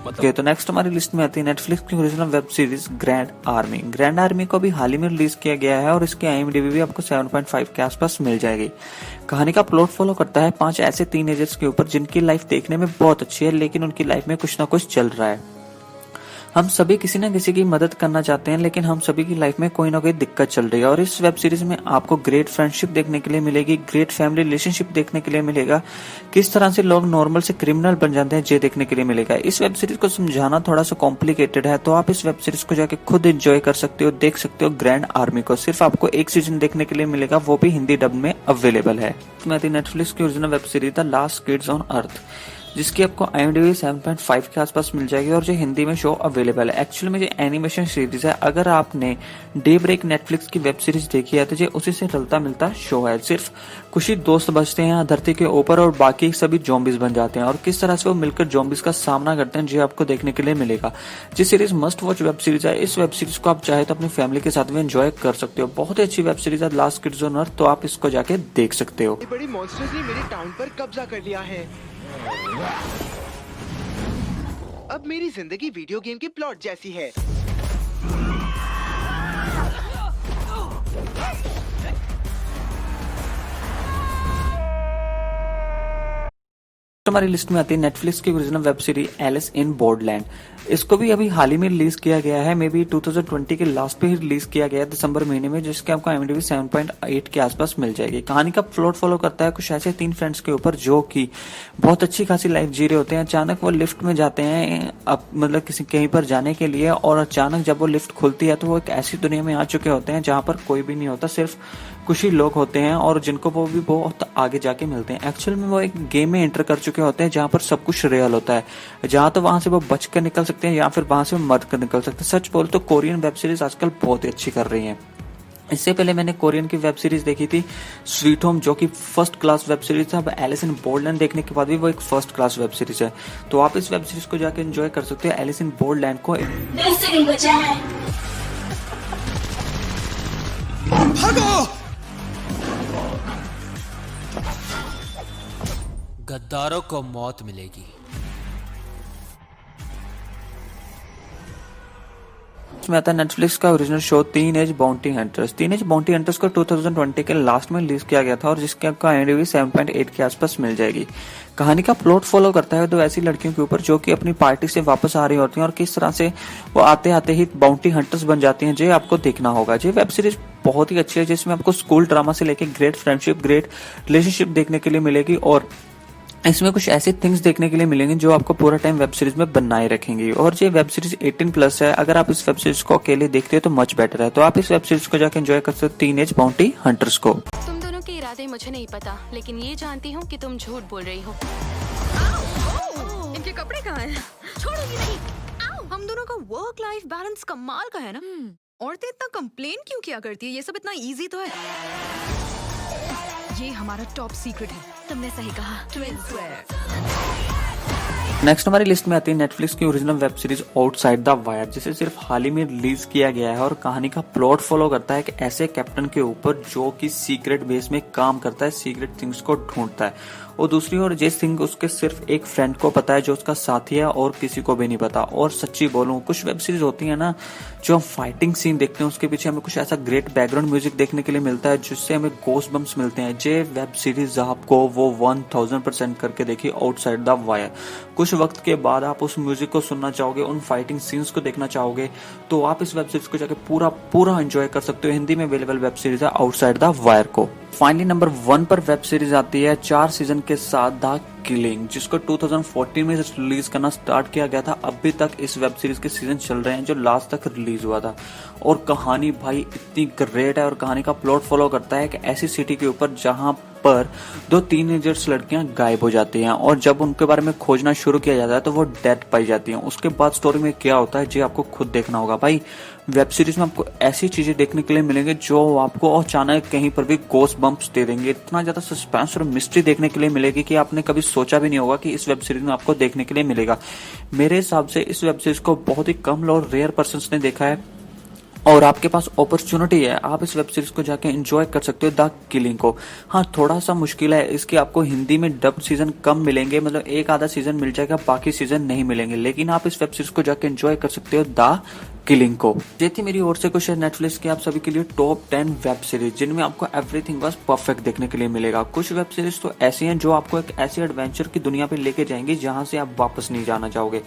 Okay, तो next हमारी list में आती है नेटफ्लिक्स की original web series grand army. Grand army को अभी हाल ही में रिलीज किया गया है और इसकी IMDb भी आपको 7.5 के आसपास मिल जाएगी। कहानी का प्लॉट फॉलो करता है 5 ऐसे टीनेजर्स के ऊपर जिनकी लाइफ देखने में बहुत अच्छी है, लेकिन उनकी लाइफ में कुछ ना कुछ चल रहा है। हम सभी किसी न किसी की मदद करना चाहते हैं, लेकिन हम सभी की लाइफ में कोई ना कोई दिक्कत चल रही है। और इस वेब सीरीज में आपको ग्रेट फ्रेंडशिप देखने के लिए मिलेगी, ग्रेट फैमिली रिलेशनशिप देखने के लिए मिलेगा, किस तरह से लोग नॉर्मल से क्रिमिनल बन जाते हैं ये देखने के लिए मिलेगा। इस वेब सीरीज को समझाना थोड़ा सा कॉम्प्लिकेटेड है, तो आप इस वेब सीरीज को जाके खुद एंजॉय कर सकते हो, देख सकते हो। ग्रैंड आर्मी को सिर्फ आपको एक सीजन देखने के लिए मिलेगा, वो भी हिंदी डब में अवेलेबल है। नेटफ्लिक्स की original web series the last kids on earth, जिसकी आपको IMDb 7.5 के आसपास मिल जाएगी और जो हिंदी में शो अवेलेबल है। एक्चुअली में जो एनिमेशन सीरीज है, अगर आपने डे ब्रेक नेटफ्लिक्स की वेब सीरीज देखी है तो ये उसी से रलता मिलता शो है। सिर्फ कुछ ही दोस्त बचते हैं धरती के ऊपर और बाकी सभी ज़ॉम्बीज बन जाते हैं, और किस तरह से वो मिलकर ज़ॉम्बीज का सामना करते हैं जो आपको देखने के लिए मिलेगा। ये series must watch web series है। इस वेब सीरीज को आप चाहे तो अपनी फैमिली के साथ भी एंजॉय कर सकते हो। बहुत ही अच्छी वेब सीरीज है लास्ट किड्स ऑन अर्थ, तो आप इसको जाके देख सकते हो। बड़ी मॉन्स्टर्स ने मेरे टाउन पर कब्जा कर लिया है। अब मेरी जिंदगी वीडियो गेम के प्लॉट जैसी है। हमारी लिस्ट में आती है नेटफ्लिक्स की original web series Alice in Borderland. इसको भी अभी हाल ही में रिलीज किया गया है, मे बी 2020 के लास्ट पे ही रिलीज किया गया है, दिसंबर महीने में, जिसके आपको IMDb 7.8 के आसपास मिल जाएगी। कहानी का प्लॉट फॉलो करता है कुछ ऐसे 3 फ्रेंड्स के ऊपर जो कि बहुत अच्छी खासी लाइफ जी रहे होते हैं। अचानक वो लिफ्ट में जाते हैं मतलब किसी कहीं पर जाने के लिए, और अचानक जब वो लिफ्ट खुलती है तो वो एक ऐसी दुनिया में आ चुके होते हैं जहाँ पर कोई भी नहीं होता, सिर्फ कुछ ही लोग होते हैं और जिनको वो भी बहुत आगे जाके मिलते हैं। एक्चुअल में वो एक गेम में एंटर कर चुके होते हैं जहाँ पर सब कुछ रियल होता है, जहाँ तो वहां से वो बच कर निकल सकते हैं या फिर वहां से मर कर निकल सकते हैं। सच बोल तो कोरियन वेब सीरीज आजकल बहुत ही अच्छी कर रही है। इससे पहले मैंने कोरियन की वेब सीरीज देखी थी स्वीट होम, जो कि फर्स्ट क्लास वेब सीरीज था। अब एलिस इन बॉर्डरलैंड देखने के बाद भी वो एक फर्स्ट क्लास वेब सीरीज है, तो आप इस वेब सीरीज को जाके एंजॉय कर सकते हो। एलिस इन बॉर्डरलैंड को गद्दारों को मौत मिलेगी। इसमें आता है नेटफ्लिक्स का original show teenage bounty hunters. Teenage bounty hunters को 2020 के लास्ट में रिलीज किया गया था और जिसके आपको IMDb 7.8 के आसपास मिल जाएगी। कहानी का प्लॉट फॉलो करता है 2 ऐसी लड़कियों के ऊपर जो कि अपनी पार्टी से वापस आ रही होती हैं और किस तरह से वो आते आते ही बाउंटी हंटर्स बन जाती हैं। जो आपको देखना होगा। ये वेब सीरीज बहुत ही अच्छी है, जिसमें आपको स्कूल ड्रामा से लेकर ग्रेट फ्रेंडशिप, ग्रेट रिलेशनशिप देखने के लिए मिलेगी, और इसमें कुछ ऐसे थिंग्स देखने के लिए मिलेंगे जो आपको पूरा टाइम वेब सीरीज में बनाए रखेंगी। और ये वेब सीरीज 18+ है। अगर आप इस वेब सीरीज को अकेले देखते हो तो मच बेटर है, तो आप इस वेब सीरीज को जाकर एंजॉय कर सकते हो, टीनेज बाउंटी हंटर्स को। तुम दोनों के इरादे मुझे नहीं पता, लेकिन ये जानती हूँ कि तुम झूठ बोल रही हो। इनके कपड़े कहाँ हैं? छोड़ूंगी नहीं। आओ, हम दोनों का वर्क लाइफ बैलेंस कमाल का है ना। औरतें इतना कंप्लेन क्यों किया करती है? ये सब इतना इजी तो है। ये हमारा टॉप सीक्रेट है। तुमने सही कहा। नेक्स्ट हमारी लिस्ट में आती है नेटफ्लिक्स की original web series outside the wire, जिसे सिर्फ हाल ही में रिलीज किया गया है और कहानी का प्लॉट फॉलो करता है एक ऐसे कैप्टन के ऊपर जो कि सीक्रेट बेस में काम करता है, सीक्रेट थिंग्स को ढूंढता है, और दूसरी ओर जे थिंग उसके सिर्फ एक फ्रेंड को पता है जो उसका साथी है और किसी को भी नहीं पता। और सच्ची बोलूं, कुछ वेब सीरीज होती है ना जो हम फाइटिंग सीन देखते हैं उसके पीछे हमें कुछ ऐसा ग्रेट बैकग्राउंड म्यूजिक देखने के लिए मिलता है जिससे हमें गोस्ट बम्स मिलते हैं। जे वेब सीरीज आपको वो 1000% करके देखिए आउटसाइड द वायर। कुछ वक्त के बाद आप उस म्यूजिक को सुनना चाहोगे, उन फाइटिंग सीन्स को देखना चाहोगे, तो आप इस वेब सीरीज को जाके पूरा एंजॉय कर सकते हो। हिंदी में अवेलेबल वेब सीरीज है आउटसाइड द वायर को। फाइनली नंबर 1 पर वेब सीरीज आती है 4 सीजन के साथ द किलिंग, जिसको 2014 में रिलीज करना स्टार्ट किया गया था। अभी तक इस वेब सीरीज के सीजन चल रहे हैं जो लास्ट तक रिलीज हुआ था, और कहानी भाई इतनी ग्रेट है। और कहानी का प्लॉट फॉलो करता है एक ऐसी सिटी के ऊपर जहां पर 2 टीनेजर्स लड़कियां गायब हो जाती हैं, और जब उनके बारे में खोजना शुरू किया जाता है तो वो डेड पाई जाती हैं। उसके बाद स्टोरी में क्या होता है जी आपको खुद देखना होगा। भाई वेब सीरीज में आपको ऐसी चीजें देखने के लिए मिलेंगी जो आपको अचानक कहीं पर भी गोस्ट बम्प्स दे देंगे। इतना ज्यादा सस्पेंस और मिस्ट्री देखने के लिए मिलेगी कि आपने कभी सोचा भी नहीं होगा कि इस वेब सीरीज में आपको देखने के लिए मिलेगा। मेरे हिसाब से इस वेब सीरीज को बहुत ही कम और रेयर पर्सन्स ने देखा है, और आपके पास अपॉर्चुनिटी है, आप इस वेब सीरीज को जाके एंजॉय कर सकते हो, द किलिंग को। हाँ, थोड़ा सा मुश्किल है, इसके आपको हिंदी में डब सीजन कम मिलेंगे, मतलब एक आधा सीजन मिल जाएगा, बाकी सीजन नहीं मिलेंगे, लेकिन आप इस वेब सीरीज को जाके एंजॉय कर सकते हो, द किलिंग को। ये थी मेरी ओर से कुछ नेटफ्लिक्स की आप सभी के लिए टॉप 10 वेब सीरीज, जिनमें आपको एवरीथिंग बस परफेक्ट देखने के लिए मिलेगा। कुछ वेब सीरीज तो ऐसी हैं जो आपको एक ऐसी एडवेंचर की दुनिया पे लेके जाएंगी जहां से आप वापस नहीं जाना चाहोगे।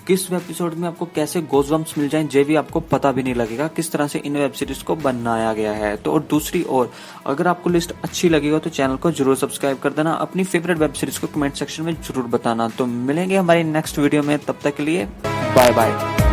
किस एपिसोड में आपको कैसे गोज़बम्प्स मिल जाएं, ये भी आपको पता भी नहीं लगेगा किस तरह से इन वेब सीरीज को बनाया गया है। तो और दूसरी ओर, अगर आपको लिस्ट अच्छी लगी हो तो चैनल को जरूर सब्सक्राइब कर देना, अपनी फेवरेट वेब सीरीज को कमेंट सेक्शन में जरूर बताना। तो मिलेंगे हमारी नेक्स्ट वीडियो में, तब तक के लिए बाय बाय।